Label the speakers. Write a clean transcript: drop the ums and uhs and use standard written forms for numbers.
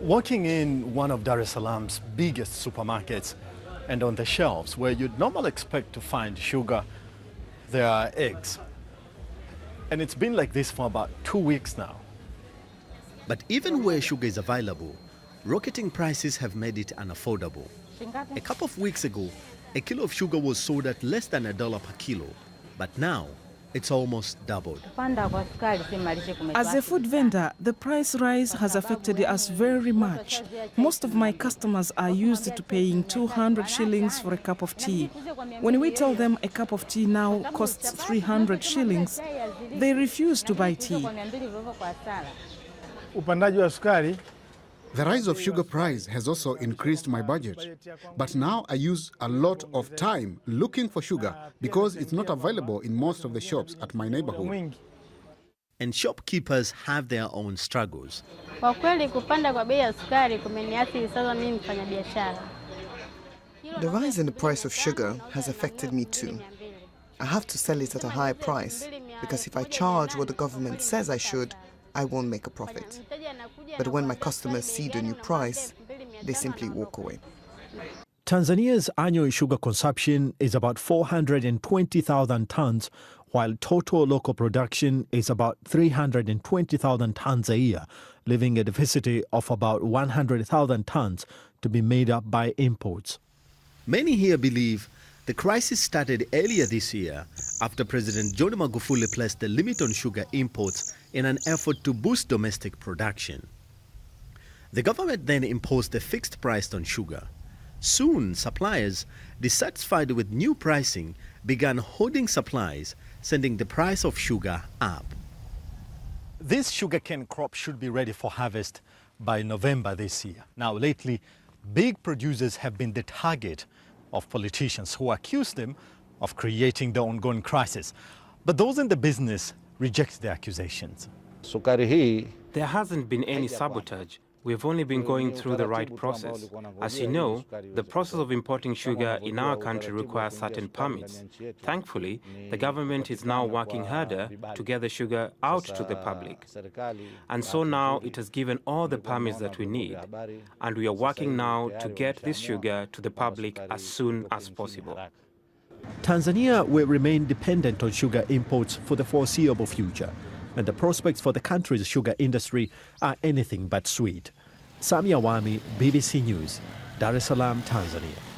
Speaker 1: Walking in one of Dar es Salaam's biggest supermarkets, and on the shelves where you'd normally expect to find sugar, there are eggs. And it's been like this for about 2 weeks now.
Speaker 2: But even where sugar is available, rocketing prices have made it unaffordable. A couple of weeks ago, a kilo of sugar was sold at less than $1 per kilo, but now it's almost doubled.
Speaker 3: As a food vendor, the price rise has affected us very much. Most of my customers are used to paying 200 shillings for a cup of tea. When we tell them a cup of tea now costs 300 shillings, they refuse to buy tea.
Speaker 4: The rise of sugar price has also increased my budget. But now I use a lot of time looking for sugar because it's not available in most of the shops at my neighborhood.
Speaker 2: And shopkeepers have their own struggles.
Speaker 5: The rise in the price of sugar has affected me too. I have to sell it at a higher price because if I charge what the government says I should, I won't make a profit. But when my customers see the new price, they simply walk away.
Speaker 1: Tanzania's annual sugar consumption is about 420,000 tons, while total local production is about 320,000 tons a year, leaving a deficit of about 100,000 tons to be made up by imports.
Speaker 2: Many here believe the crisis started earlier this year after President John Magufuli placed a limit on sugar imports in an effort to boost domestic production. The government then imposed a fixed price on sugar. Soon, suppliers, dissatisfied with new pricing, began hoarding supplies, sending the price of sugar up.
Speaker 1: This sugarcane crop should be ready for harvest by November this year. Now, lately, big producers have been the target of politicians who accuse them of creating the ongoing crisis. But those in the business reject the accusations.
Speaker 6: There hasn't been any sabotage. We've only been going through the right process. As you know, the process of importing sugar in our country requires certain permits. Thankfully, the government is now working harder to get the sugar out to the public. And so now it has given all the permits that we need. And we are working now to get this sugar to the public as soon as possible.
Speaker 1: Tanzania will remain dependent on sugar imports for the foreseeable future, and the prospects for the country's sugar industry are anything but sweet. Sammy, Awami, BBC News, Dar es Salaam, Tanzania.